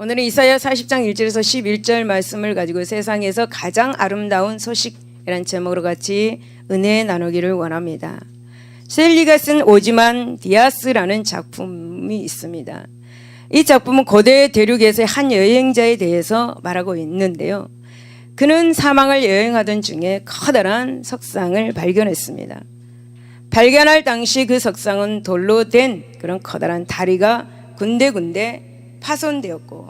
오늘은 이사야 40장 1절에서 11절 말씀을 가지고 세상에서 가장 아름다운 소식이라는 제목으로 같이 은혜 나누기를 원합니다. 셀리가 쓴 오지만디아스라는 작품이 있습니다. 이 작품은 고대 대륙에서의 한 여행자에 대해서 말하고 있는데요. 그는 사막을 여행하던 중에 커다란 석상을 발견했습니다. 발견할 당시 그 석상은 돌로 된 그런 커다란 다리가 군데군데 파손되었고,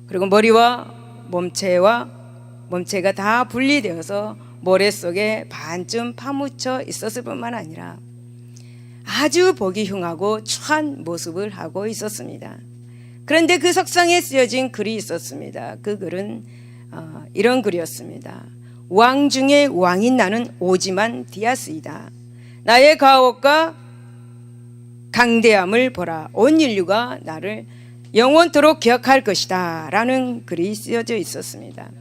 그리고 머리와 몸체가 다 분리되어서 모래 속에 반쯤 파묻혀 있었을 뿐만 아니라 아주 보기 흉하고 추한 모습을 하고 있었습니다. 그런데 그 석상에 쓰여진 글이 있었습니다. 그 글은 이런 글이었습니다. 왕 중에 왕인 나는 오지만디아스이다. 나의 가옥과 강대함을 보라. 온 인류가 나를 영원토록 기억할 것이다 라는 글이 쓰여져 있었습니다.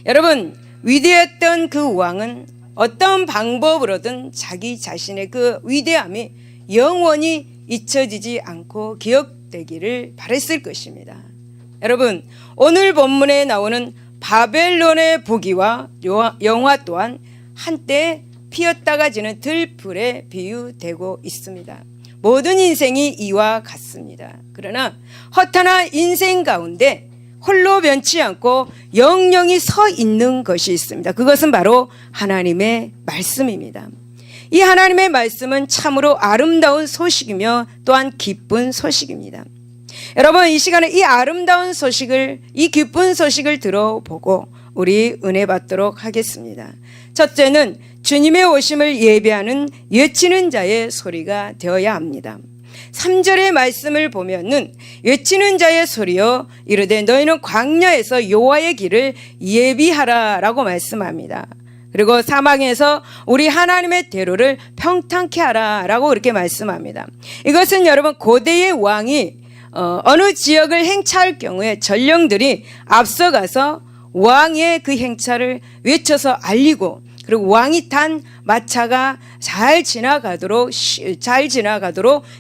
여러분, 위대했던 그 왕은 어떤 방법으로든 자기 자신의 그 위대함이 영원히 잊혀지지 않고 기억되기를 바랬을 것입니다. 여러분, 오늘 본문에 나오는 바벨론의 부귀와 영화 또한 한때 피었다가 지는 들풀에 비유되고 있습니다. 모든 인생이 이와 같습니다. 그러나 허탄한 인생 가운데 홀로 변치 않고 영영이 서 있는 것이 있습니다. 그것은 바로 하나님의 말씀입니다. 이 하나님의 말씀은 참으로 아름다운 소식이며 또한 기쁜 소식입니다. 여러분, 이 시간에 이 아름다운 소식을, 이 기쁜 소식을 들어보고 우리 은혜 받도록 하겠습니다. 첫째는 주님의 오심을 예배하는 외치는 자의 소리가 되어야 합니다. 3절의 말씀을 보면은 외치는 자의 소리여 이르되 너희는 광야에서 여호와의 길을 예비하라 라고 말씀합니다. 그리고 사막에서 우리 하나님의 대로를 평탄케 하라 라고 이렇게 말씀합니다. 이것은 여러분, 고대의 왕이 어느 지역을 행차할 경우에 전령들이 앞서가서 왕의 그 행차를 외쳐서 알리고, 그리고 왕이 탄 마차가 잘 지나가도록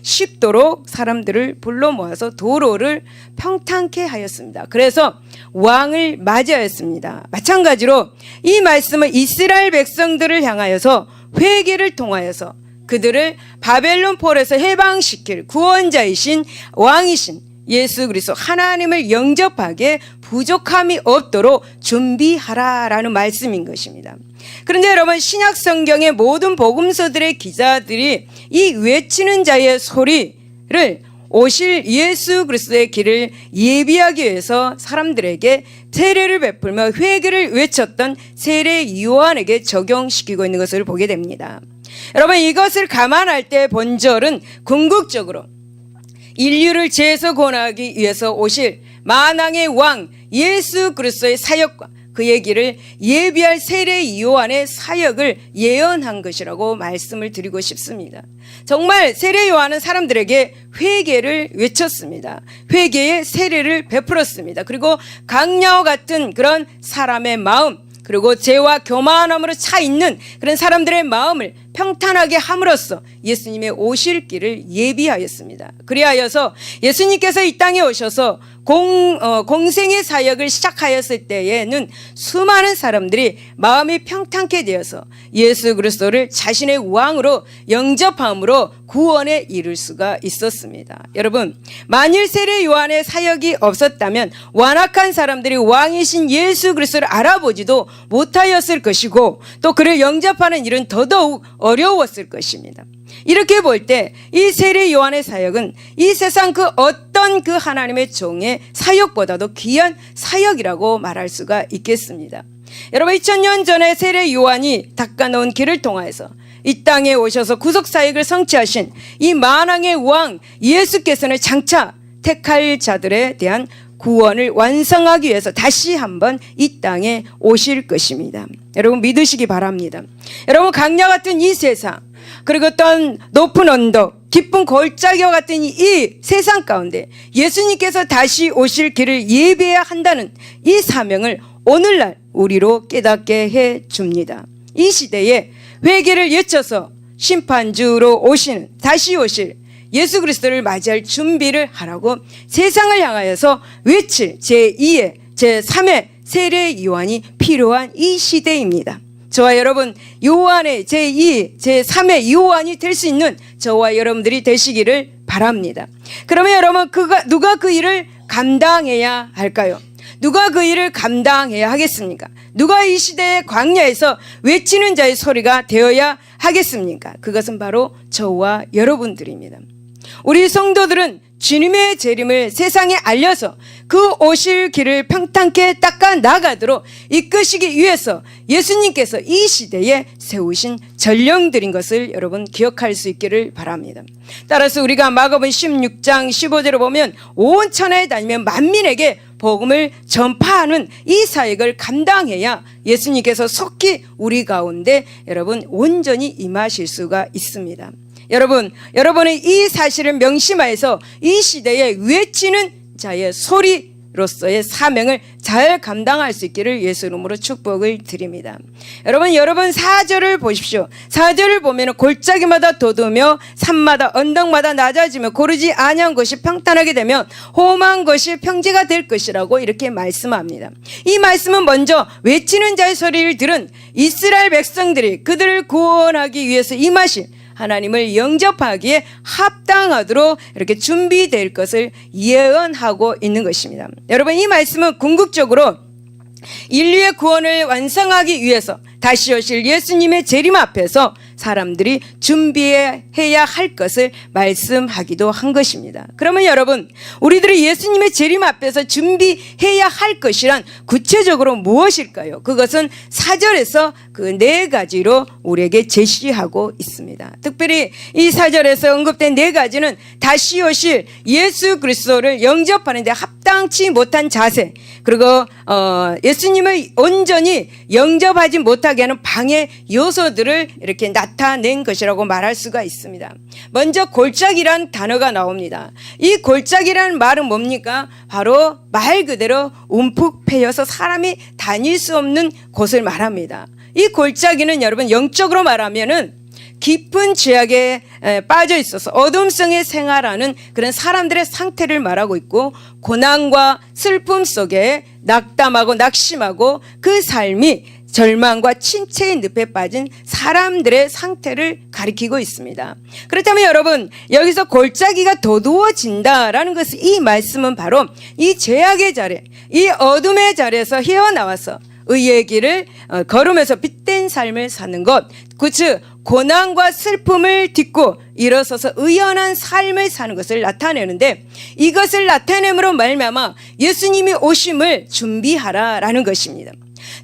쉽도록 사람들을 불러 모아서 도로를 평탄케 하였습니다. 그래서 왕을 맞이하였습니다. 마찬가지로 이 말씀은 이스라엘 백성들을 향하여서 회개를 통하여서 그들을 바벨론 폴에서 해방시킬 구원자이신 왕이신 예수 그리스도 하나님을 영접하게 부족함이 없도록 준비하라라는 말씀인 것입니다. 그런데 여러분, 신약 성경의 모든 복음서들의 기자들이 이 외치는 자의 소리를 오실 예수 그리스도의 길을 예비하기 위해서 사람들에게 세례를 베풀며 회개를 외쳤던 세례 요한에게 적용시키고 있는 것을 보게 됩니다. 여러분, 이것을 감안할 때 본절은 궁극적으로 인류를 죄에서 구원하기 위해서 오실 만왕의 왕 예수 그리스도의 사역과 그의 길을 예비할 세례 요한의 사역을 예언한 것이라고 말씀을 드리고 싶습니다. 정말 세례 요한은 사람들에게 회개를 외쳤습니다. 회개의 세례를 베풀었습니다. 그리고 강야와 같은 그런 사람의 마음, 그리고 죄와 교만함으로 차 있는 그런 사람들의 마음을 평탄하게 함으로써 예수님의 오실 길을 예비하였습니다. 그리하여서 예수님께서 이 땅에 오셔서 공생의 사역을 시작하였을 때에는 수많은 사람들이 마음이 평탄케 되어서 예수 그리스도를 자신의 왕으로 영접함으로 구원에 이를 수가 있었습니다. 여러분, 만일 세례 요한의 사역이 없었다면 완악한 사람들이 왕이신 예수 그리스도를 알아보지도 못하였을 것이고, 또 그를 영접하는 일은 더더욱 어려웠을 것입니다. 이렇게 볼 때 이 세례 요한의 사역은 이 세상 그 어떤 그 하나님의 종의 사역보다도 귀한 사역이라고 말할 수가 있겠습니다. 여러분, 2000년 전에 세례 요한이 닦아놓은 길을 통하여서 이 땅에 오셔서 구속사역을 성취하신 이 만왕의 왕 예수께서는 장차 택할 자들에 대한 구원을 완성하기 위해서 다시 한번 이 땅에 오실 것입니다. 여러분, 믿으시기 바랍니다. 여러분, 강야 같은 이 세상, 그리고 어떤 높은 언덕, 깊은 골짜기와 같은 이 세상 가운데 예수님께서 다시 오실 길을 예배해야 한다는 이 사명을 오늘날 우리로 깨닫게 해 줍니다. 이 시대에 회개를 외쳐서 심판주로 오시는, 다시 오실 예수 그리스도를 맞이할 준비를 하라고 세상을 향하여서 외칠 제2의 제3의 세례 요한이 필요한 이 시대입니다. 저와 여러분 요한의 제2, 제3의 요한이 될 수 있는 저와 여러분들이 되시기를 바랍니다. 그러면 여러분 누가 그 일을 감당해야 할까요? 누가 그 일을 감당해야 하겠습니까? 누가 이 시대의 광야에서 외치는 자의 소리가 되어야 하겠습니까? 그것은 바로 저와 여러분들입니다. 우리 성도들은 주님의 재림을 세상에 알려서 그 오실 길을 평탄케 닦아 나가도록 이끄시기 위해서 예수님께서 이 시대에 세우신 전령들인 것을 여러분 기억할 수 있기를 바랍니다. 따라서 우리가 마가복음 16장 15절을 보면 온 천하에 다니며 만민에게 복음을 전파하는 이 사역을 감당해야 예수님께서 속히 우리 가운데 여러분 온전히 임하실 수가 있습니다. 여러분의 이 사실을 명심하여서 이 시대에 외치는 자의 소리로서의 사명을 잘 감당할 수 있기를 예수 이름으로 축복을 드립니다. 여러분 4절을 보십시오. 4절을 보면 골짜기마다 돋으며 산마다 언덕마다 낮아지며 고르지 아니한 것이 평탄하게 되면 험한 것이 평지가 될 것이라고 이렇게 말씀합니다. 이 말씀은 먼저 외치는 자의 소리를 들은 이스라엘 백성들이 그들을 구원하기 위해서 임하신 하나님을 영접하기에 합당하도록 이렇게 준비될 것을 예언하고 있는 것입니다. 여러분 이 말씀은 궁극적으로 인류의 구원을 완성하기 위해서 다시 오실 예수님의 재림 앞에서 사람들이 준비해야 할 것을 말씀하기도 한 것입니다. 그러면 여러분 우리들이 예수님의 재림 앞에서 준비해야 할 것이란 구체적으로 무엇일까요? 그것은 4절에서 그 4가지로 우리에게 제시하고 있습니다. 특별히 이 4절에서 언급된 4가지는 다시 오실 예수 그리스도를 영접하는 데 합당치 못한 자세, 그리고 예수님을 온전히 영접하지 못하게 하는 방해 요소들을 이렇게 나타낸 것이라고 말할 수가 있습니다. 먼저 골짜기란 단어가 나옵니다. 이 골짜기라는 말은 뭡니까? 바로 말 그대로 움푹 패여서 사람이 다닐 수 없는 곳을 말합니다. 이 골짜기는 여러분 영적으로 말하면은 깊은 죄악에 빠져 있어서 어둠 속에 생활하는 그런 사람들의 상태를 말하고 있고, 고난과 슬픔 속에 낙담하고 낙심하고 그 삶이 절망과 침체의 늪에 빠진 사람들의 상태를 가리키고 있습니다. 그렇다면 여러분 여기서 골짜기가 도두어진다라는 것은, 이 말씀은 바로 이 죄악의 자리, 이 어둠의 자리에서 헤어나와서 의의 길을 걸으면서 빛된 삶을 사는 것, 즉 고난과 슬픔을 딛고 일어서서 의연한 삶을 사는 것을 나타내는데, 이것을 나타냄으로 말미암아 예수님이 오심을 준비하라라는 것입니다.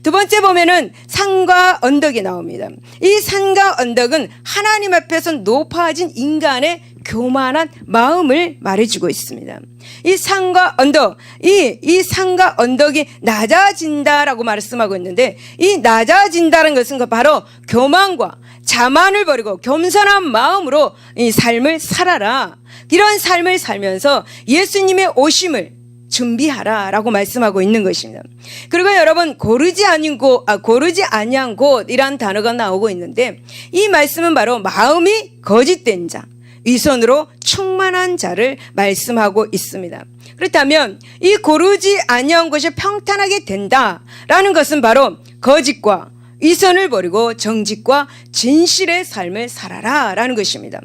두 번째 보면은 산과 언덕이 나옵니다. 이 산과 언덕은 하나님 앞에서 높아진 인간의 교만한 마음을 말해주고 있습니다. 이 산과 언덕, 이 산과 언덕이 낮아진다라고 말씀하고 있는데, 이 낮아진다는 것은 바로 교만과 자만을 버리고 겸손한 마음으로 이 삶을 살아라, 이런 삶을 살면서 예수님의 오심을 준비하라라고 말씀하고 있는 것입니다. 그리고 여러분 고르지 아니한 곳이란 단어가 나오고 있는데, 이 말씀은 바로 마음이 거짓된 자, 위선으로 충만한 자를 말씀하고 있습니다. 그렇다면 이 고르지 아니한 것이 평탄하게 된다라는 것은 바로 거짓과 위선을 버리고 정직과 진실의 삶을 살아라라는 것입니다.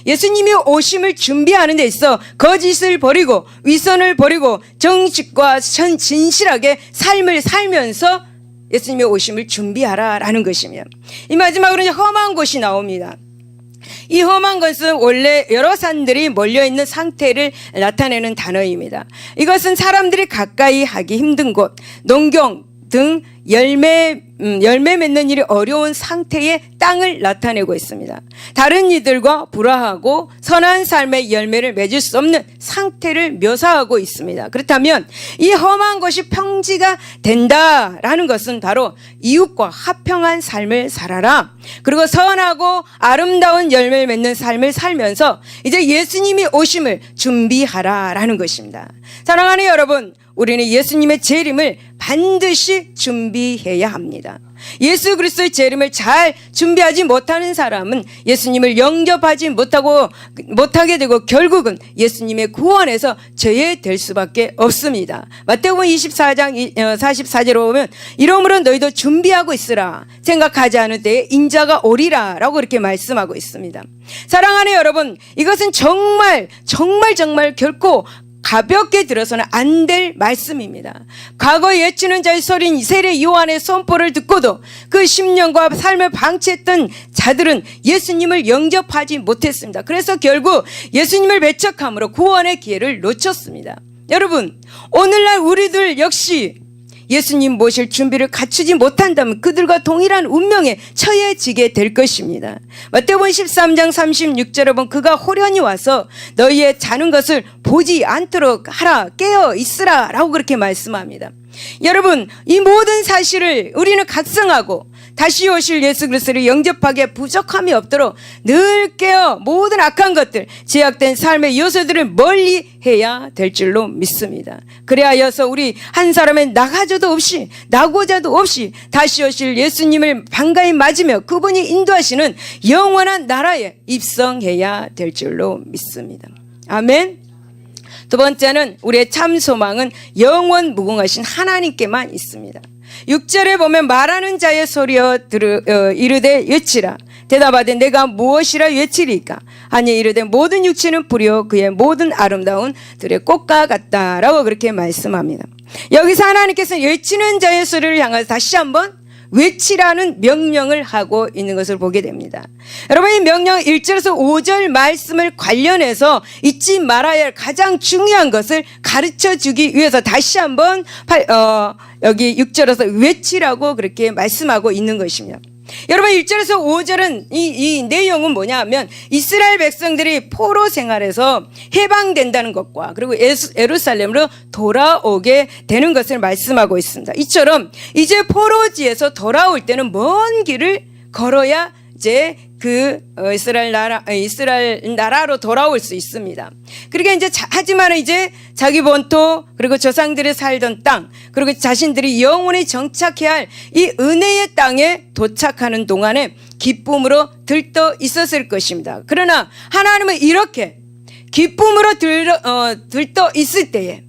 예수님이 오심을 준비하는 데 있어 거짓을 버리고 위선을 버리고 정직과 진실하게 삶을 살면서 예수님의 오심을 준비하라라는 것입니다. 이 마지막으로 이제 험한 곳이 나옵니다. 이 험한 것은 원래 여러 산들이 몰려있는 상태를 나타내는 단어입니다. 이것은 사람들이 가까이 하기 힘든 곳, 농경 등 열매 맺는 일이 어려운 상태의 땅을 나타내고 있습니다. 다른 이들과 불화하고 선한 삶의 열매를 맺을 수 없는 상태를 묘사하고 있습니다. 그렇다면 이 험한 것이 평지가 된다라는 것은 바로 이웃과 화평한 삶을 살아라, 그리고 선하고 아름다운 열매를 맺는 삶을 살면서 이제 예수님이 오심을 준비하라라는 것입니다. 사랑하는 여러분, 우리는 예수님의 재림을 반드시 준비해야 합니다. 예수 그리스도의 재림을 잘 준비하지 못하는 사람은 예수님을 영접하지 못하게 되고 결국은 예수님의 구원에서 제외될 수밖에 없습니다. 마태복음 24장 44절로 보면 이러므로 너희도 준비하고 있으라. 생각하지 않을 때에 인자가 오리라 라고 그렇게 말씀하고 있습니다. 사랑하는 여러분, 이것은 정말 결코 가볍게 들어서는 안 될 말씀입니다. 과거 예치는 자의 소린 세례 요한의 선포를 듣고도 그 10년과 삶을 방치했던 자들은 예수님을 영접하지 못했습니다. 그래서 결국 예수님을 배척함으로 구원의 기회를 놓쳤습니다. 여러분, 오늘날 우리들 역시 예수님 모실 준비를 갖추지 못한다면 그들과 동일한 운명에 처해지게 될 것입니다. 마태복음 13장 36절에 보면 그가 호련히 와서 너희의 자는 것을 보지 않도록 하라, 깨어 있으라 라고 그렇게 말씀합니다. 여러분, 이 모든 사실을 우리는 각성하고 다시 오실 예수 그리스도를 영접하기에 부족함이 없도록 늘 깨어 모든 악한 것들, 제약된 삶의 요소들을 멀리 해야 될 줄로 믿습니다. 그래야여서 우리 한 사람의 나가자도 없이 나고자도 없이 다시 오실 예수님을 반가이 맞으며 그분이 인도하시는 영원한 나라에 입성해야 될 줄로 믿습니다. 아멘. 두 번째는 우리의 참 소망은 영원 무궁하신 하나님께만 있습니다. 6절에 보면 말하는 자의 소리여 이르되 외치라. 대답하되 내가 무엇이라 외치리까? 하니 이르되 모든 육체는 불이요 그의 모든 아름다운 들의 꽃과 같다라고 그렇게 말씀합니다. 여기서 하나님께서 외치는 자의 소리를 향해서 다시 한번 외치라는 명령을 하고 있는 것을 보게 됩니다. 여러분, 이 명령 1절에서 5절 말씀을 관련해서 잊지 말아야 할 가장 중요한 것을 가르쳐 주기 위해서 다시 한번 여기 6절에서 외치라고 그렇게 말씀하고 있는 것입니다. 여러분, 1절에서 5절은 이 내용은 뭐냐 하면 이스라엘 백성들이 포로 생활에서 해방된다는 것과 그리고 예루살렘으로 돌아오게 되는 것을 말씀하고 있습니다. 이처럼 이제 포로지에서 돌아올 때는 먼 길을 걸어야 이제 이스라엘 나라로 돌아올 수 있습니다. 그러니까 이제 하지만 이제 자기 본토 그리고 조상들이 살던 땅 그리고 자신들이 영원히 정착해야 할 이 은혜의 땅에 도착하는 동안에 기쁨으로 들떠 있었을 것입니다. 그러나 하나님은 이렇게 기쁨으로 들떠 있을 때에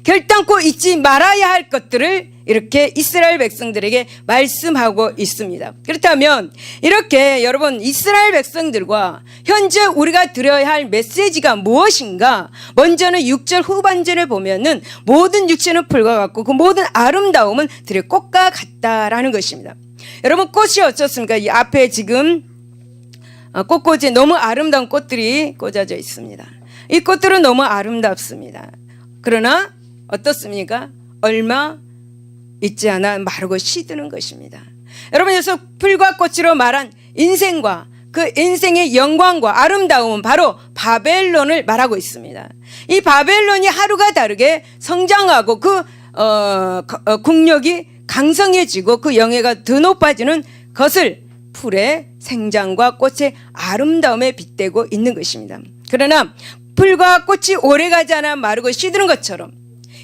결단코 잊지 말아야 할 것들을 이렇게 이스라엘 백성들에게 말씀하고 있습니다. 그렇다면 이렇게 여러분 이스라엘 백성들과 현재 우리가 들어야 할 메시지가 무엇인가? 먼저는 6절 후반절에 보면은 모든 육체는 풀과 같고 그 모든 아름다움은 들의 꽃과 같다라는 것입니다. 여러분, 꽃이 어떻습니까? 이 앞에 지금 꽃꽂이 너무 아름다운 꽃들이 꽂아져 있습니다. 이 꽃들은 너무 아름답습니다. 그러나 어떻습니까? 얼마 있지 않아 마르고 시드는 것입니다. 여러분, 여기서 풀과 꽃으로 말한 인생과 그 인생의 영광과 아름다움은 바로 바벨론을 말하고 있습니다. 이 바벨론이 하루가 다르게 성장하고 그 국력이 강성해지고 그 영예가 더 높아지는 것을 풀의 생장과 꽃의 아름다움에 빗대고 있는 것입니다. 그러나 풀과 꽃이 오래가지 않아 마르고 시드는 것처럼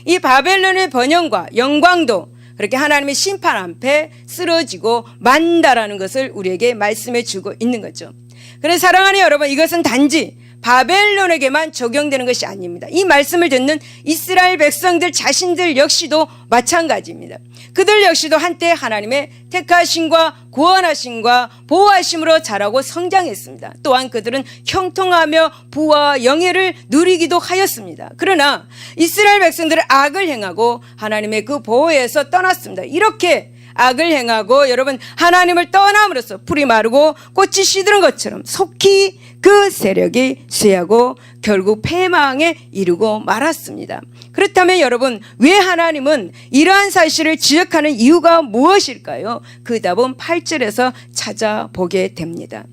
이 바벨론의 번영과 영광도 그렇게 하나님의 심판 앞에 쓰러지고 만다라는 것을 우리에게 말씀해 주고 있는 거죠. 그래서 사랑하는 여러분, 이것은 단지 바벨론에게만 적용되는 것이 아닙니다. 이 말씀을 듣는 이스라엘 백성들 자신들 역시도 마찬가지입니다. 그들 역시도 한때 하나님의 택하심과 구원하심과 보호하심으로 자라고 성장했습니다. 또한 그들은 형통하며 부와 영예를 누리기도 하였습니다. 그러나 이스라엘 백성들은 악을 행하고 하나님의 그 보호에서 떠났습니다. 이렇게 악을 행하고 여러분 하나님을 떠남으로써 풀이 마르고 꽃이 시드는 것처럼 속히 그 세력이 쇠하고 결국 패망에 이르고 말았습니다. 그렇다면 여러분, 왜 하나님은 이러한 사실을 지적하는 이유가 무엇일까요? 그 답은 8절에서 찾아보게 됩니다.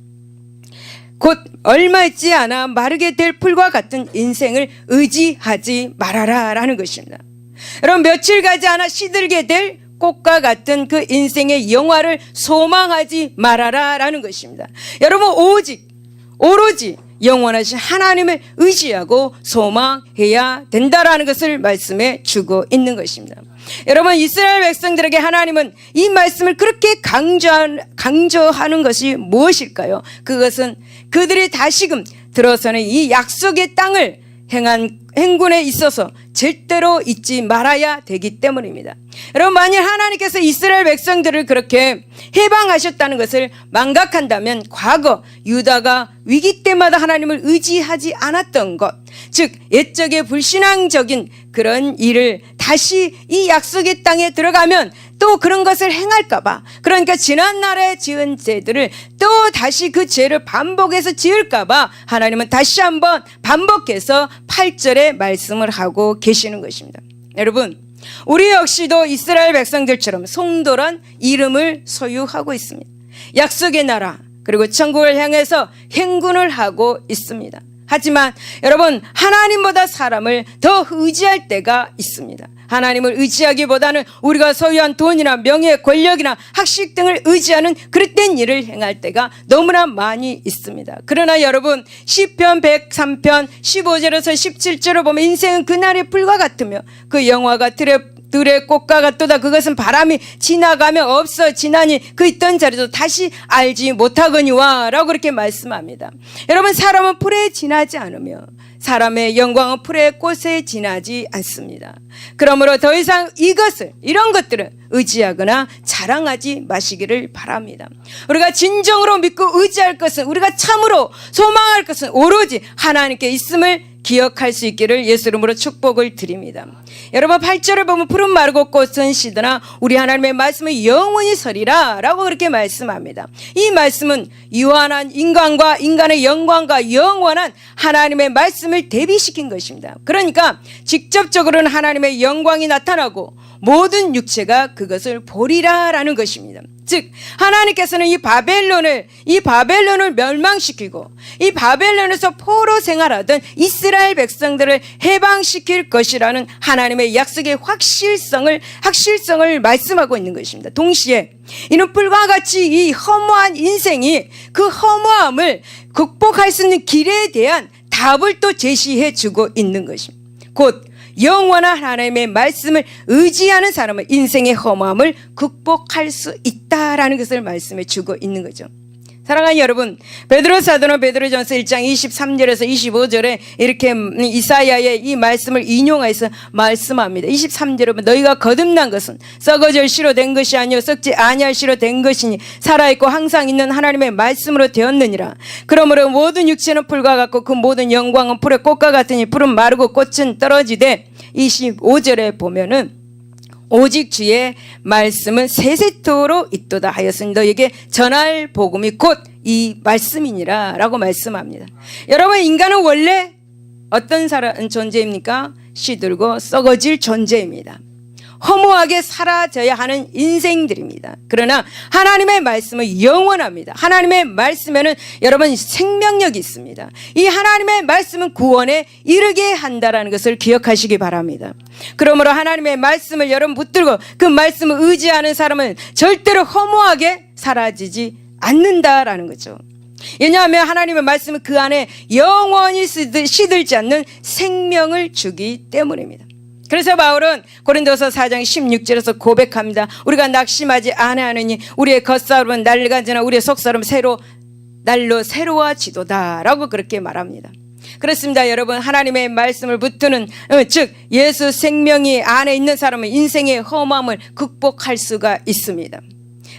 곧 얼마 있지 않아 마르게 될 풀과 같은 인생을 의지하지 말아라 라는 것입니다. 여러분, 며칠 가지 않아 시들게 될 꽃과 같은 그 인생의 영화를 소망하지 말아라 라는 것입니다. 여러분, 오로지 영원하신 하나님을 의지하고 소망해야 된다라는 것을 말씀해 주고 있는 것입니다. 여러분, 이스라엘 백성들에게 하나님은 이 말씀을 그렇게 강조하는 것이 무엇일까요? 그것은 그들이 다시금 들어서는 이 약속의 땅을 행한 행군에 있어서 절대로 잊지 말아야 되기 때문입니다. 여러분, 만일 하나님께서 이스라엘 백성들을 그렇게 해방하셨다는 것을 망각한다면 과거 유다가 위기 때마다 하나님을 의지하지 않았던 것, 즉 옛적의 불신앙적인 그런 일을 다시 이 약속의 땅에 들어가면 또 그런 것을 행할까봐, 그러니까 지난날에 지은 죄들을 또 다시 그 죄를 반복해서 지을까봐 하나님은 다시 한번 반복해서 8절에 말씀을 하고 계시는 것입니다. 여러분, 우리 역시도 이스라엘 백성들처럼 송도란 이름을 소유하고 있습니다. 약속의 나라 그리고 천국을 향해서 행군을 하고 있습니다. 하지만 여러분, 하나님보다 사람을 더 의지할 때가 있습니다. 하나님을 의지하기보다는 우리가 소유한 돈이나 명예, 권력이나 학식 등을 의지하는 그릇된 일을 행할 때가 너무나 많이 있습니다. 그러나 여러분, 시편 103편 15절에서 17절을 보면 인생은 그날의 불과 같으며 그 영화가 들의 꽃과 같도다. 그것은 바람이 지나가며 없어지나니 그 있던 자리도 다시 알지 못하거니와 라고 그렇게 말씀합니다. 여러분, 사람은 풀에 지나지 않으며 사람의 영광은 풀의 꽃에 지나지 않습니다. 그러므로 더 이상 이런 것들을 의지하거나 자랑하지 마시기를 바랍니다. 우리가 진정으로 믿고 의지할 것은, 우리가 참으로 소망할 것은 오로지 하나님께 있음을 기억할 수 있기를 예수 이름으로 축복을 드립니다. 여러분, 8절을 보면 푸른 마르고 꽃은 시드나 우리 하나님의 말씀은 영원히 서리라 라고 그렇게 말씀합니다. 이 말씀은 유한한 인간과 인간의 영광과 영원한 하나님의 말씀을 대비시킨 것입니다. 그러니까 직접적으로는 하나님의 영광이 나타나고 모든 육체가 그것을 보리라 라는 것입니다. 즉 하나님께서는 이 바벨론을 멸망시키고 이 바벨론에서 포로 생활하던 이스라엘 백성들을 해방시킬 것이라는 하나님의 약속의 확실성을 말씀하고 있는 것입니다. 동시에 이는 불과 같이 이 허무한 인생이 그 허무함을 극복할 수 있는 길에 대한 답을 또 제시해 주고 있는 것입니다. 곧 영원한 하나님의 말씀을 의지하는 사람은 인생의 허무함을 극복할 수 있다라는 것을 말씀해 주고 있는 거죠. 사랑하는 여러분, 베드로 사도는 베드로전서 1장 23절에서 25절에 이렇게 이사야의 이 말씀을 인용해서 말씀합니다. 23절에 보면 너희가 거듭난 것은 썩어질 씨로 된 것이 아니요 썩지 아니할 씨로 된 것이니 살아있고 항상 있는 하나님의 말씀으로 되었느니라. 그러므로 모든 육체는 풀과 같고 그 모든 영광은 풀의 꽃과 같으니 풀은 마르고 꽃은 떨어지되 25절에 보면은 오직 주의 말씀은 세세토록 있도다 하였으니 너에게 전할 복음이 곧 이 말씀이니라 라고 말씀합니다. 여러분, 인간은 원래 어떤 존재입니까? 시들고 썩어질 존재입니다. 허무하게 사라져야 하는 인생들입니다. 그러나 하나님의 말씀은 영원합니다. 하나님의 말씀에는 여러분 생명력이 있습니다. 이 하나님의 말씀은 구원에 이르게 한다라는 것을 기억하시기 바랍니다. 그러므로 하나님의 말씀을 여러분 붙들고 그 말씀을 의지하는 사람은 절대로 허무하게 사라지지 않는다라는 거죠. 왜냐하면 하나님의 말씀은 그 안에 영원히 시들지 않는 생명을 주기 때문입니다. 그래서 바울은 고린도서 4장 16절에서 고백합니다. 우리가 낙심하지 아니하느니 우리의 겉사람은 날가 지나 우리의 속사람은 날로 새로워지도다 라고 그렇게 말합니다. 그렇습니다. 여러분, 하나님의 말씀을 붙드는 즉 예수 생명이 안에 있는 사람은 인생의 허무함을 극복할 수가 있습니다.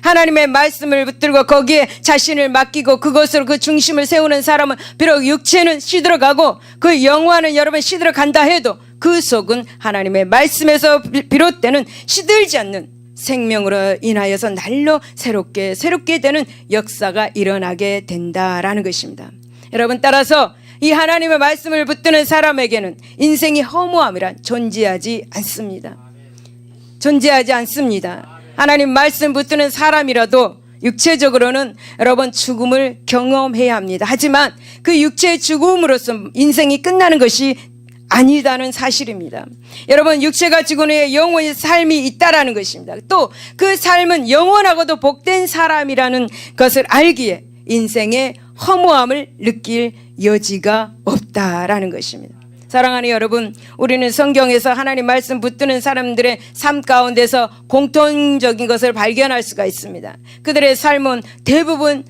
하나님의 말씀을 붙들고 거기에 자신을 맡기고 그것으로 그 중심을 세우는 사람은 비록 육체는 시들어가고 그 영혼은 여러분 시들어간다 해도 그 속은 하나님의 말씀에서 비롯되는 시들지 않는 생명으로 인하여서 날로 새롭게 되는 역사가 일어나게 된다라는 것입니다. 여러분, 따라서 이 하나님의 말씀을 붙드는 사람에게는 인생의 허무함이란 존재하지 않습니다. 하나님 말씀 붙드는 사람이라도 육체적으로는 여러분 죽음을 경험해야 합니다. 하지만 그 육체의 죽음으로써 인생이 끝나는 것이 아니다는 사실입니다. 여러분, 육체가 죽은 후에 영원히 삶이 있다라는 것입니다. 또 그 삶은 영원하고도 복된 사람이라는 것을 알기에 인생의 허무함을 느낄 여지가 없다라는 것입니다. 사랑하는 여러분, 우리는 성경에서 하나님 말씀 붙드는 사람들의 삶 가운데서 공통적인 것을 발견할 수가 있습니다. 그들의 삶은 대부분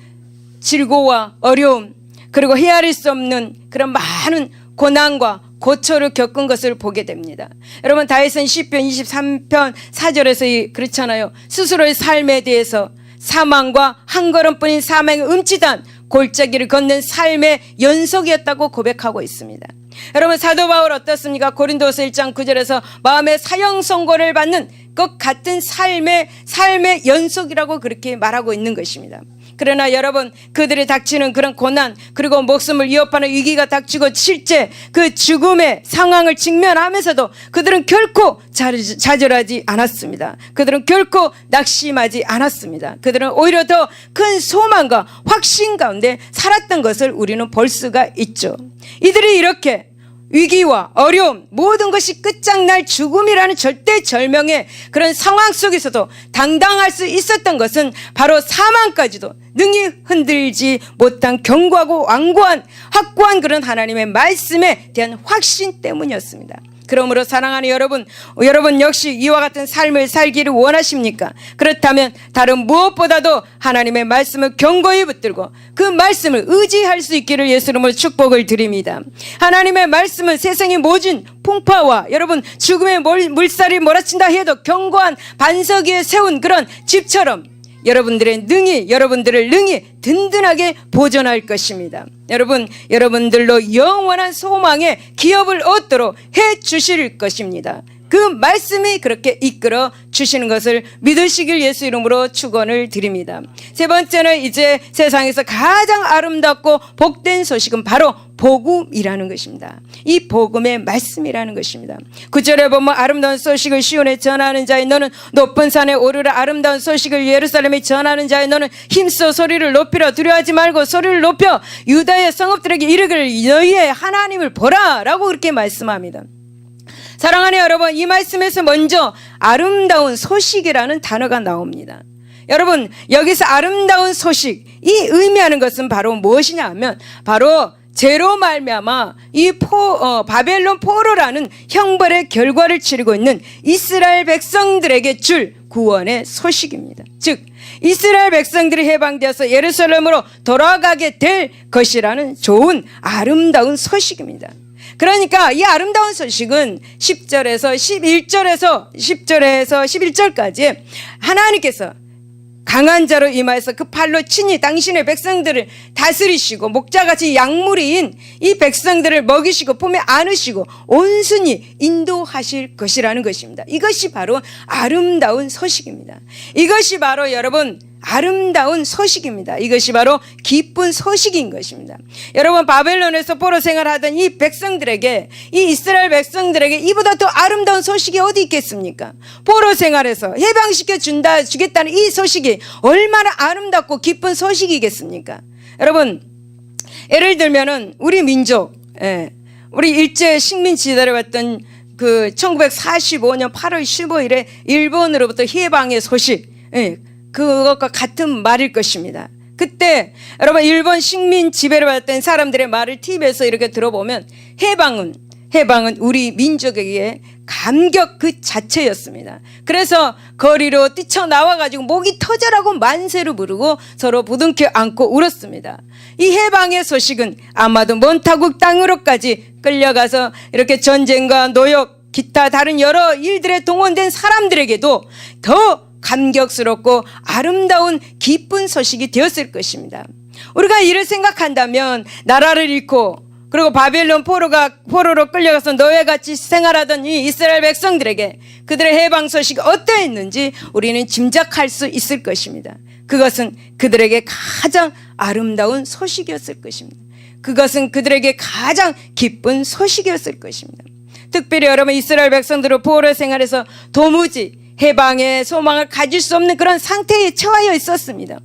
질고와 어려움, 그리고 헤아릴 수 없는 그런 많은 고난과 고초를 겪은 것을 보게 됩니다. 여러분, 다윗은 시편 23편 4절에서 그렇잖아요. 스스로의 삶에 대해서 사망과 한 걸음뿐인 사망의 음치단 골짜기를 걷는 삶의 연속이었다고 고백하고 있습니다. 여러분, 사도 바울 어떻습니까? 고린도서 1장 9절에서 마음의 사형 선고를 받는 것 같은 삶의 연속이라고 그렇게 말하고 있는 것입니다. 그러나 여러분, 그들이 닥치는 그런 고난, 그리고 목숨을 위협하는 위기가 닥치고 실제 그 죽음의 상황을 직면하면서도 그들은 결코 좌절하지 않았습니다. 그들은 결코 낙심하지 않았습니다. 그들은 오히려 더 큰 소망과 확신 가운데 살았던 것을 우리는 볼 수가 있죠. 이들이 이렇게 위기와 어려움, 모든 것이 끝장날 죽음이라는 절대절명의 그런 상황 속에서도 당당할 수 있었던 것은 바로 사망까지도 능히 흔들지 못한 견고하고 완고한 확고한 그런 하나님의 말씀에 대한 확신 때문이었습니다. 그러므로 사랑하는 여러분 역시 이와 같은 삶을 살기를 원하십니까? 그렇다면 다른 무엇보다도 하나님의 말씀을 견고히 붙들고 그 말씀을 의지할 수 있기를 예수 이름으로 축복을 드립니다. 하나님의 말씀은 세상의 모진 풍파와 여러분 죽음의 물살이 몰아친다 해도 견고한 반석 위에 세운 그런 집처럼 여러분들을 능히 든든하게 보존할 것입니다. 여러분들로 영원한 소망의 기업을 얻도록 해 주실 것입니다. 그 말씀이 그렇게 이끌어 주시는 것을 믿으시길 예수 이름으로 축원을 드립니다. 세 번째는 이제 세상에서 가장 아름답고 복된 소식은 바로 복음이라는 것입니다. 이 복음의 말씀이라는 것입니다. 9절에 보면 아름다운 소식을 시온에 전하는 자여 너는 높은 산에 오르라. 아름다운 소식을 예루살렘에 전하는 자여 너는 힘써 소리를 높이라. 두려워하지 말고 소리를 높여 유다의 성읍들에게 이르기를 너희의 하나님을 보라 라고 그렇게 말씀합니다. 사랑하는 여러분, 이 말씀에서 먼저 아름다운 소식이라는 단어가 나옵니다. 여러분, 여기서 아름다운 소식, 이 의미하는 것은 바로 무엇이냐 하면 바로 죄로 말미암아 이 바벨론 포로라는 형벌의 결과를 치르고 있는 이스라엘 백성들에게 줄 구원의 소식입니다. 즉 이스라엘 백성들이 해방되어서 예루살렘으로 돌아가게 될 것이라는 좋은 아름다운 소식입니다. 그러니까 이 아름다운 소식은 10절에서 11절까지 하나님께서 강한 자로 임하여서 그 팔로 친히 당신의 백성들을 다스리시고 목자같이 약물이인 이 백성들을 먹이시고 품에 안으시고 온순히 인도하실 것이라는 것입니다. 이것이 바로 아름다운 소식입니다. 이것이 바로 여러분 아름다운 소식입니다. 이것이 바로 기쁜 소식인 것입니다. 여러분, 바벨론에서 포로 생활하던 이 백성들에게, 이 이스라엘 백성들에게 이보다 더 아름다운 소식이 어디 있겠습니까? 포로 생활에서 해방시켜 주겠다는 이 소식이 얼마나 아름답고 기쁜 소식이겠습니까? 여러분, 예를 들면은 우리 민족, 우리 일제 식민 지대를 왔던 그 1945년 8월 15일에 일본으로부터 해방의 소식, 그것과 같은 말일 것입니다. 그때 여러분 일본 식민 지배를 받았던 사람들의 말을 TV에서 이렇게 들어보면 해방은 우리 민족에게 감격 그 자체였습니다. 그래서 거리로 뛰쳐나와가지고 목이 터져라고 만세를 부르고 서로 부둥켜 안고 울었습니다. 이 해방의 소식은 아마도 먼 타국 땅으로까지 끌려가서 이렇게 전쟁과 노역, 기타 다른 여러 일들에 동원된 사람들에게도 더 감격스럽고 아름다운 기쁜 소식이 되었을 것입니다. 우리가 이를 생각한다면 나라를 잃고 그리고 바벨론 포로로 끌려가서 노예같이 생활하던 이 이스라엘 백성들에게 그들의 해방 소식이 어떠했는지 우리는 짐작할 수 있을 것입니다. 그것은 그들에게 가장 아름다운 소식이었을 것입니다. 그것은 그들에게 가장 기쁜 소식이었을 것입니다. 특별히 여러분 이스라엘 백성들은 포로 생활에서 도무지 해방의 소망을 가질 수 없는 그런 상태에 처하여 있었습니다.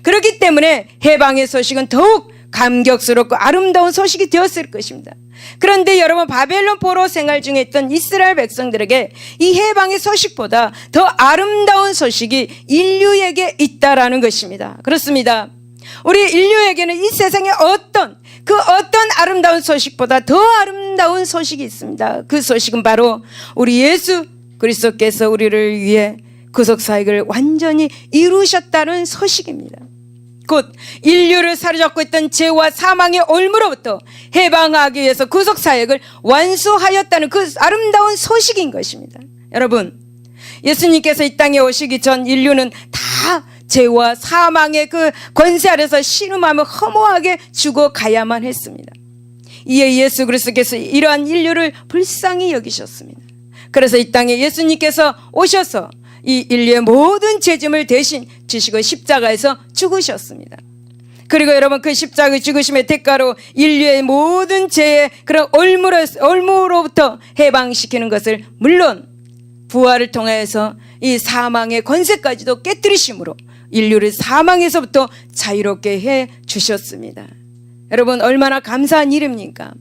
그렇기 때문에 해방의 소식은 더욱 감격스럽고 아름다운 소식이 되었을 것입니다. 그런데 여러분 바벨론 포로 생활 중에 있던 이스라엘 백성들에게 이 해방의 소식보다 더 아름다운 소식이 인류에게 있다라는 것입니다. 그렇습니다. 우리 인류에게는 이 세상에 어떤 아름다운 소식보다 더 아름다운 소식이 있습니다. 그 소식은 바로 우리 예수 그리스도께서 우리를 위해 구속사역을 완전히 이루셨다는 소식입니다. 곧 인류를 사로잡고 있던 죄와 사망의 올무로부터 해방하기 위해서 구속사역을 완수하였다는 그 아름다운 소식인 것입니다. 여러분, 예수님께서 이 땅에 오시기 전 인류는 다 죄와 사망의 그 권세 아래서 신음하며 허무하게 죽어가야만 했습니다. 이에 예수 그리스도께서 이러한 인류를 불쌍히 여기셨습니다. 그래서 이 땅에 예수님께서 오셔서 이 인류의 모든 죄짐을 대신 지시고 십자가에서 죽으셨습니다. 그리고 여러분, 그 십자가의 죽으심의 대가로 인류의 모든 죄의 그런 올무로부터 해방시키는 것을, 물론 부활을 통해서 이 사망의 권세까지도 깨뜨리심으로 인류를 사망에서부터 자유롭게 해 주셨습니다. 여러분, 얼마나 감사한 일입니까?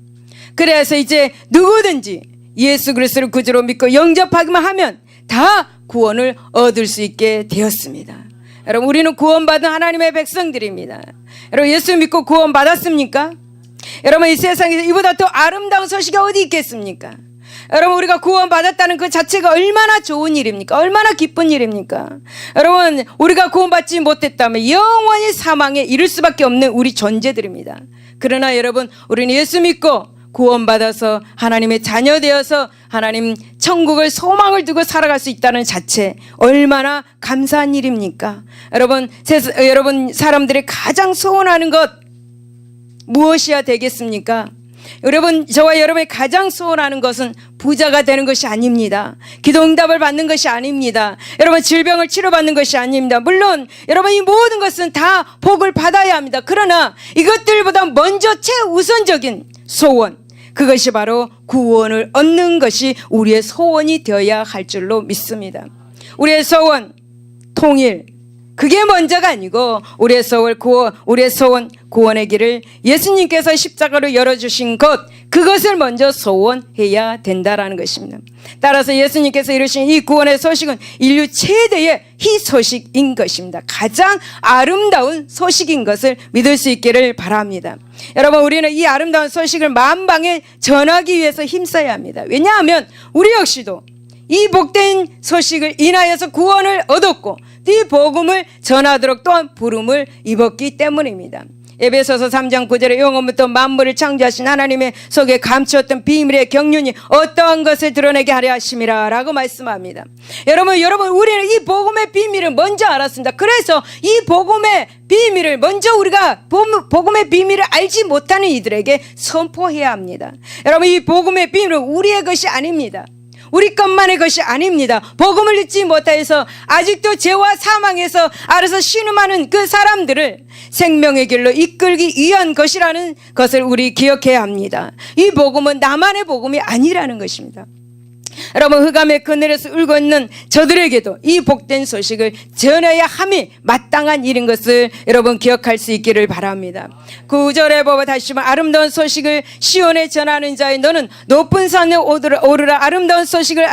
그래서 이제 누구든지 예수 그리스도를 구주로 믿고 영접하기만 하면 다 구원을 얻을 수 있게 되었습니다. 여러분, 우리는 구원받은 하나님의 백성들입니다. 여러분, 예수 믿고 구원받았습니까? 여러분, 이 세상에서 이보다 더 아름다운 소식이 어디 있겠습니까? 여러분, 우리가 구원받았다는 그 자체가 얼마나 좋은 일입니까? 얼마나 기쁜 일입니까? 여러분, 우리가 구원받지 못했다면 영원히 사망에 이를 수밖에 없는 우리 존재들입니다. 그러나 여러분, 우리는 예수 믿고 구원받아서 하나님의 자녀 되어서 하나님 천국을 소망을 두고 살아갈 수 있다는 자체, 얼마나 감사한 일입니까? 여러분 사람들이 가장 소원하는 것 무엇이야 되겠습니까? 여러분, 저와 여러분이 가장 소원하는 것은 부자가 되는 것이 아닙니다. 기도 응답을 받는 것이 아닙니다. 여러분, 질병을 치료받는 것이 아닙니다. 물론 여러분, 이 모든 것은 다 복을 받아야 합니다. 그러나 이것들보다 먼저 최우선적인 소원, 그것이 바로 구원을 얻는 것이 우리의 소원이 되어야 할 줄로 믿습니다. 우리의 소원, 통일, 그게 먼저가 아니고 우리의 소원, 구원의 길을 예수님께서 십자가로 열어주신 것, 그것을 먼저 소원해야 된다라는 것입니다. 따라서 예수님께서 이루신 이 구원의 소식은 인류 최대의 희소식인 것입니다. 가장 아름다운 소식인 것을 믿을 수 있기를 바랍니다. 여러분, 우리는 이 아름다운 소식을 만방에 전하기 위해서 힘써야 합니다. 왜냐하면 우리 역시도 이 복된 소식을 인하여서 구원을 얻었고 이 복음을 전하도록 또한 부름을 입었기 때문입니다. 에베소서 3장 9절에 영원부터 만물을 창조하신 하나님의 속에 감추었던 비밀의 경륜이 어떠한 것을 드러내게 하려 하심이라 라고 말씀합니다. 여러분, 우리는 이 복음의 비밀을 먼저 알았습니다. 그래서 이 복음의 비밀을 먼저 우리가 복음의 비밀을 알지 못하는 이들에게 선포해야 합니다. 여러분, 이 복음의 비밀은 우리의 것이 아닙니다. 우리 것만의 것이 아닙니다. 복음을 듣지 못해서 아직도 죄와 사망에서 알아서 신음하는 그 사람들을 생명의 길로 이끌기 위한 것이라는 것을 우리 기억해야 합니다. 이 복음은 나만의 복음이 아니라는 것입니다. 여러분, 흑암의 그늘에서 울고 있는 저들에게도 이 복된 소식을 전해야 함이 마땅한 일인 것을 여러분 기억할 수 있기를 바랍니다. 9절에 보면 다시 한번 아름다운 소식을 시온에 전하는 자여, 너는 높은 산에 오르라. 아름다운 소식을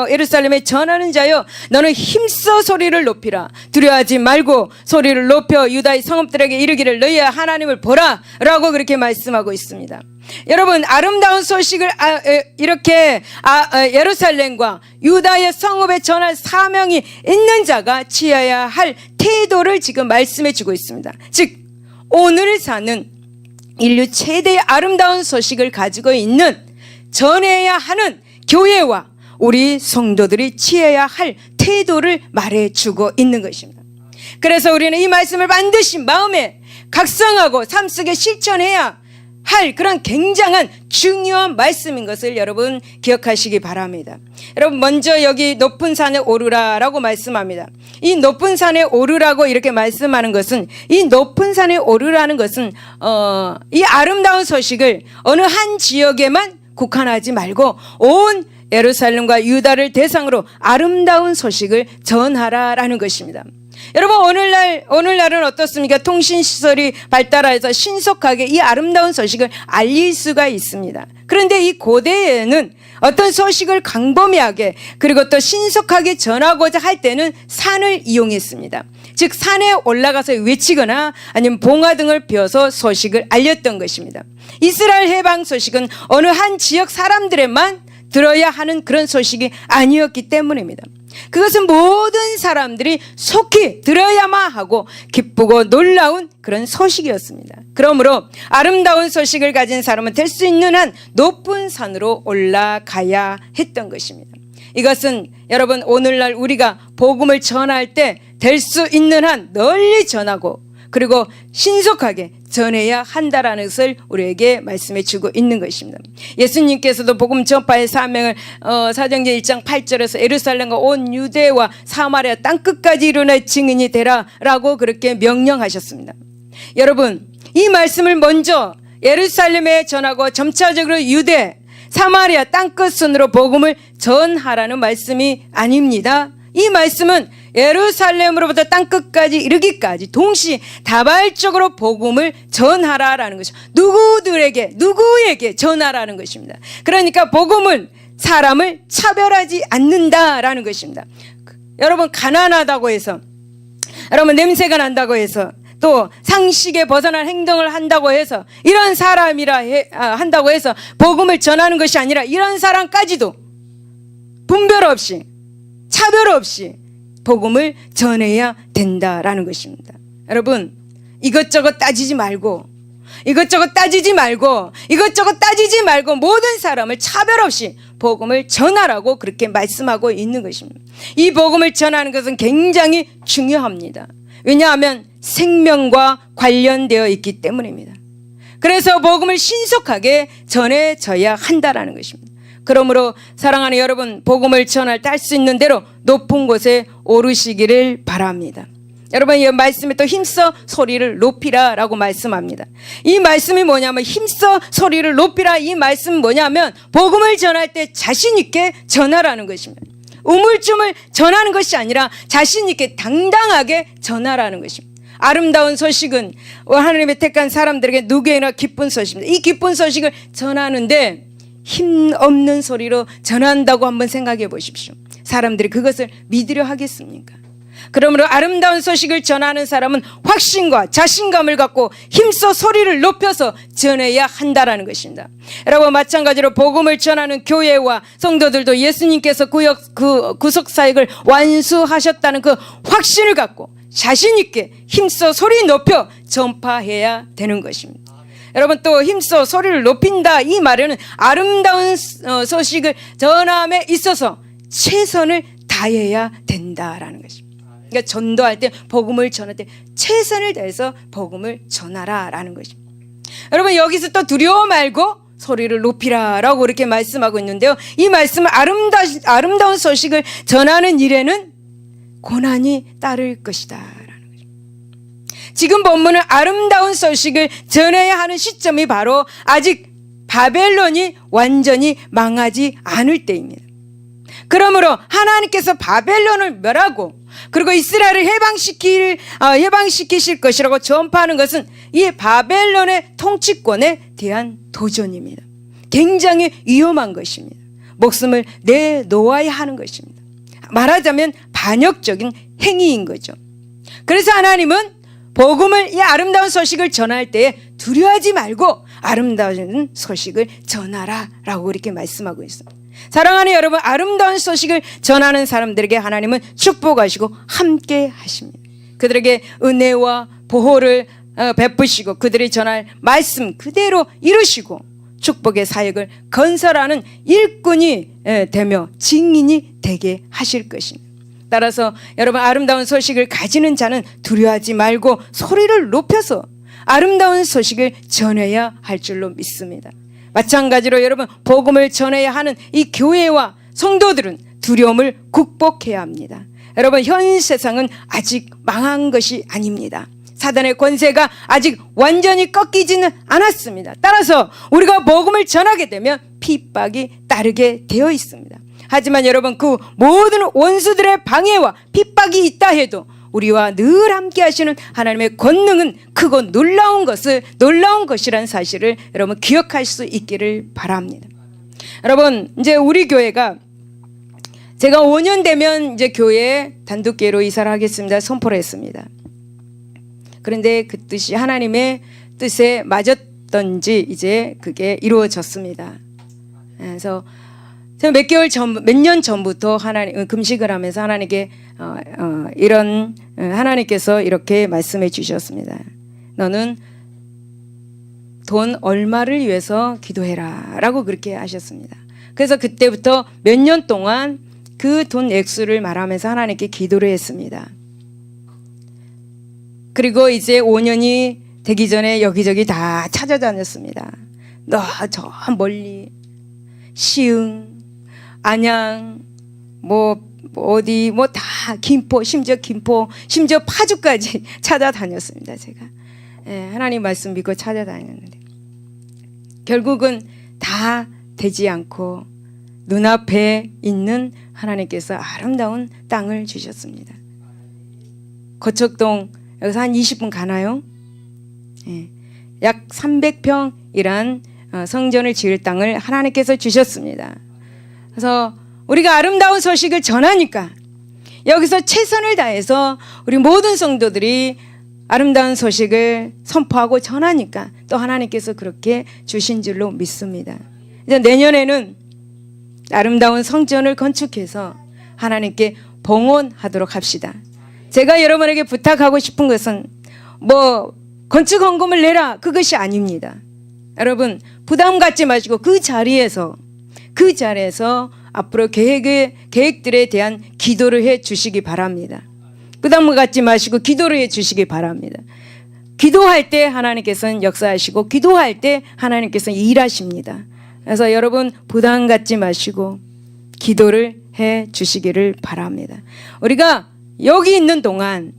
예루살렘에 전하는 자여, 너는 힘써 소리를 높이라. 두려워하지 말고 소리를 높여 유다의 성읍들에게 이르기를 너희의 하나님을 보라 라고 그렇게 말씀하고 있습니다. 여러분, 아름다운 소식을 이렇게 예루살렘과 유다의 성읍에 전할 사명이 있는 자가 취해야 할 태도를 지금 말씀해 주고 있습니다. 즉, 오늘 사는 인류 최대의 아름다운 소식을 가지고 있는, 전해야 하는 교회와 우리 성도들이 취해야 할 태도를 말해 주고 있는 것입니다. 그래서 우리는 이 말씀을 반드시 마음에 각성하고 삶 속에 실천해야 할 그런 굉장한 중요한 말씀인 것을 여러분 기억하시기 바랍니다. 여러분, 먼저 여기 높은 산에 오르라라고 말씀합니다. 이 높은 산에 오르라고 이렇게 말씀하는 것은, 이 높은 산에 오르라는 것은 이 아름다운 소식을 어느 한 지역에만 국한하지 말고 온 예루살렘과 유다를 대상으로 아름다운 소식을 전하라라는 것입니다. 여러분, 오늘날은 어떻습니까? 통신시설이 발달해서 신속하게 이 아름다운 소식을 알릴 수가 있습니다. 그런데 이 고대에는 어떤 소식을 광범위하게 그리고 또 신속하게 전하고자 할 때는 산을 이용했습니다. 즉 산에 올라가서 외치거나 아니면 봉화등을 피워서 소식을 알렸던 것입니다. 이스라엘 해방 소식은 어느 한 지역 사람들에만 들어야 하는 그런 소식이 아니었기 때문입니다. 그것은 모든 사람들이 속히 들어야만 하고 기쁘고 놀라운 그런 소식이었습니다. 그러므로 아름다운 소식을 가진 사람은 될 수 있는 한 높은 산으로 올라가야 했던 것입니다. 이것은 여러분 오늘날 우리가 복음을 전할 때 될 수 있는 한 널리 전하고 그리고 신속하게 전해야 한다라는 것을 우리에게 말씀해 주고 있는 것입니다. 예수님께서도 복음 전파의 사명을 사도행전 1장 8절에서 예루살렘과 온 유대와 사마리아 땅끝까지 이루는 증인이 되라라고 그렇게 명령하셨습니다. 여러분 이 말씀을 먼저 예루살렘에 전하고 점차적으로 유대 사마리아 땅끝순으로 복음을 전하라는 말씀이 아닙니다. 이 말씀은 예루살렘으로부터 땅끝까지 이르기까지 동시다발적으로 복음을 전하라라는 것이죠. 누구에게 전하라는 것입니다. 그러니까 복음은 사람을 차별하지 않는다라는 것입니다. 여러분 가난하다고 해서 여러분 냄새가 난다고 해서 또 상식에 벗어난 행동을 한다고 해서 이런 사람이라 한다고 해서 복음을 전하는 것이 아니라 이런 사람까지도 분별 없이 차별 없이 복음을 전해야 된다라는 것입니다. 여러분 이것저것 따지지 말고 모든 사람을 차별 없이 복음을 전하라고 그렇게 말씀하고 있는 것입니다. 이 복음을 전하는 것은 굉장히 중요합니다. 왜냐하면 생명과 관련되어 있기 때문입니다. 그래서 복음을 신속하게 전해져야 한다라는 것입니다. 그러므로 사랑하는 여러분 복음을 전할 때 할 수 있는 대로 높은 곳에 오르시기를 바랍니다. 여러분 이 말씀에 또 힘써 소리를 높이라 라고 말씀합니다. 이 말씀이 뭐냐면 힘써 소리를 높이라 이 말씀은 뭐냐면 복음을 전할 때 자신 있게 전하라는 것입니다. 우물쭈물 전하는 것이 아니라 자신 있게 당당하게 전하라는 것입니다. 아름다운 소식은 하나님의 택한 사람들에게 누구에나 기쁜 소식입니다. 이 기쁜 소식을 전하는데 힘없는 소리로 전한다고 한번 생각해 보십시오. 사람들이 그것을 믿으려 하겠습니까? 그러므로 아름다운 소식을 전하는 사람은 확신과 자신감을 갖고 힘써 소리를 높여서 전해야 한다라는 것입니다. 여러분 마찬가지로 복음을 전하는 교회와 성도들도 예수님께서 구속사역을 완수하셨다는 그 확신을 갖고 자신 있게 힘써 소리 높여 전파해야 되는 것입니다. 여러분 또 힘써 소리를 높인다 이 말에는 아름다운 소식을 전함에 있어서 최선을 다해야 된다라는 것입니다. 그러니까 전도할 때 복음을 전할 때 최선을 다해서 복음을 전하라라는 것입니다. 여러분 여기서 또 두려워 말고 소리를 높이라라고 이렇게 말씀하고 있는데요. 이 말씀은 아름다운 소식을 전하는 일에는 고난이 따를 것이다. 지금 본문은 아름다운 소식을 전해야 하는 시점이 바로 아직 바벨론이 완전히 망하지 않을 때입니다. 그러므로 하나님께서 바벨론을 멸하고 그리고 이스라엘을 해방시키실 것이라고 전파하는 것은 이 바벨론의 통치권에 대한 도전입니다. 굉장히 위험한 것입니다. 목숨을 내놓아야 하는 것입니다. 말하자면 반역적인 행위인 거죠. 그래서 하나님은 복음을 이 아름다운 소식을 전할 때 두려워하지 말고 아름다운 소식을 전하라라고 이렇게 말씀하고 있습니다. 사랑하는 여러분 아름다운 소식을 전하는 사람들에게 하나님은 축복하시고 함께 하십니다. 그들에게 은혜와 보호를 베푸시고 그들이 전할 말씀 그대로 이루시고 축복의 사역을 건설하는 일꾼이 되며 증인이 되게 하실 것입니다. 따라서 여러분 아름다운 소식을 가지는 자는 두려워하지 말고 소리를 높여서 아름다운 소식을 전해야 할 줄로 믿습니다. 마찬가지로 여러분 복음을 전해야 하는 이 교회와 성도들은 두려움을 극복해야 합니다. 여러분 현 세상은 아직 망한 것이 아닙니다. 사단의 권세가 아직 완전히 꺾이지는 않았습니다. 따라서 우리가 복음을 전하게 되면 핍박이 따르게 되어 있습니다. 하지만 여러분 그 모든 원수들의 방해와 핍박이 있다 해도 우리와 늘 함께 하시는 하나님의 권능은 크고 놀라운 것이라는 사실을 여러분 기억할 수 있기를 바랍니다. 여러분 이제 우리 교회가 제가 5년 되면 이제 교회에 단독교회로 이사를 하겠습니다. 선포를 했습니다. 그런데 그 뜻이 하나님의 뜻에 맞았던지 이제 그게 이루어졌습니다. 그래서 제가 몇 년 전부터 하나님 금식을 하면서 하나님께 이런 하나님께서 이렇게 말씀해 주셨습니다. 너는 돈 얼마를 위해서 기도해라라고 그렇게 하셨습니다. 그래서 그때부터 몇 년 동안 그 돈 액수를 말하면서 하나님께 기도를 했습니다. 그리고 이제 5년이 되기 전에 여기저기 다 찾아다녔습니다. 저 멀리 시흥, 안양, 어디 다 김포, 심지어 파주까지 찾아다녔습니다. 제가 하나님 말씀 믿고 찾아다녔는데 결국은 다 되지 않고 눈앞에 있는 하나님께서 아름다운 땅을 주셨습니다. 거척동 여기서 한 20분 가나요? 약 300평이란 성전을 지을 땅을 하나님께서 주셨습니다. 그래서 우리가 아름다운 소식을 전하니까 여기서 최선을 다해서 우리 모든 성도들이 아름다운 소식을 선포하고 전하니까 또 하나님께서 그렇게 주신 줄로 믿습니다. 이제 내년에는 아름다운 성전을 건축해서 하나님께 봉헌하도록 합시다. 제가 여러분에게 부탁하고 싶은 것은 건축 헌금을 내라 그것이 아닙니다. 여러분 부담 갖지 마시고 그 자리에서 앞으로 계획들에 대한 기도를 해 주시기 바랍니다. 부담 갖지 마시고 기도를 해 주시기 바랍니다. 기도할 때 하나님께서는 역사하시고 기도할 때 하나님께서는 일하십니다. 그래서 여러분 부담 갖지 마시고 기도를 해 주시기를 바랍니다. 우리가 여기 있는 동안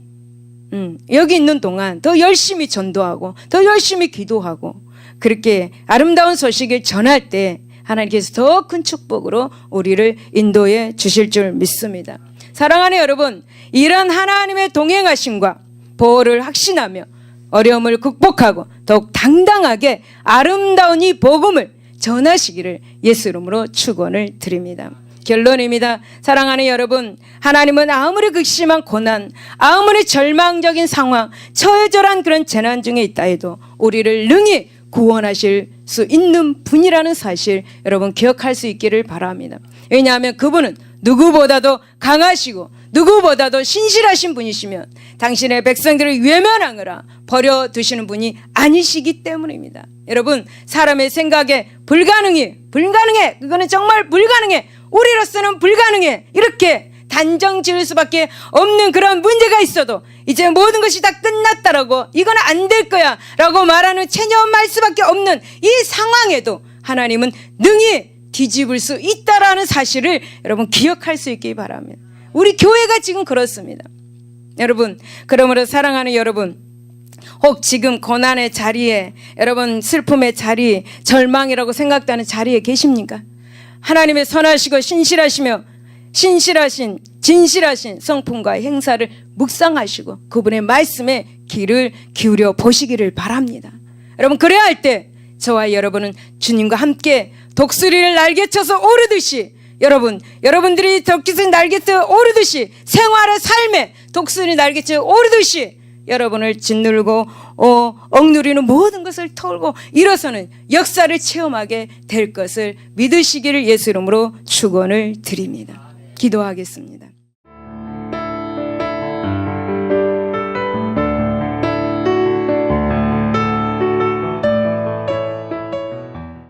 더 열심히 전도하고 더 열심히 기도하고 그렇게 아름다운 소식을 전할 때 하나님께서 더 큰 축복으로 우리를 인도해 주실 줄 믿습니다. 사랑하는 여러분, 이런 하나님의 동행하심과 보호를 확신하며 어려움을 극복하고 더욱 당당하게 아름다운 이 복음을 전하시기를 예수 이름으로 축원을 드립니다. 결론입니다. 사랑하는 여러분, 하나님은 아무리 극심한 고난, 아무리 절망적인 상황, 처절한 그런 재난 중에 있다 해도 우리를 능히 구원하실 수 있는 분이라는 사실 여러분 기억할 수 있기를 바랍니다. 왜냐하면 그분은 누구보다도 강하시고 누구보다도 신실하신 분이시면 당신의 백성들을 외면하느라 버려두시는 분이 아니시기 때문입니다. 여러분 사람의 생각에 불가능해 그거는 정말 불가능해 우리로서는 불가능해 이렇게 단정 지을 수밖에 없는 그런 문제가 있어도 이제 모든 것이 다 끝났다라고 이건 안 될 거야 라고 말하는 체념할 수밖에 없는 이 상황에도 하나님은 능히 뒤집을 수 있다라는 사실을 여러분 기억할 수 있기 바랍니다. 우리 교회가 지금 그렇습니다. 여러분 그러므로 사랑하는 여러분 혹 지금 고난의 자리에 여러분 슬픔의 자리 절망이라고 생각되는 자리에 계십니까? 하나님의 선하시고 진실하신 성품과 행사를 묵상하시고 그분의 말씀에 귀를 기울여 보시기를 바랍니다. 여러분 그래야 할 때 저와 여러분은 주님과 함께 독수리를 날개쳐서 오르듯이 여러분들이 독수리 날개쳐 오르듯이 생활의 삶에 독수리 날개쳐 오르듯이 여러분을 짓누르고 억누리는 모든 것을 털고 일어서는 역사를 체험하게 될 것을 믿으시기를 예수 이름으로 축원을 드립니다. 기도하겠습니다.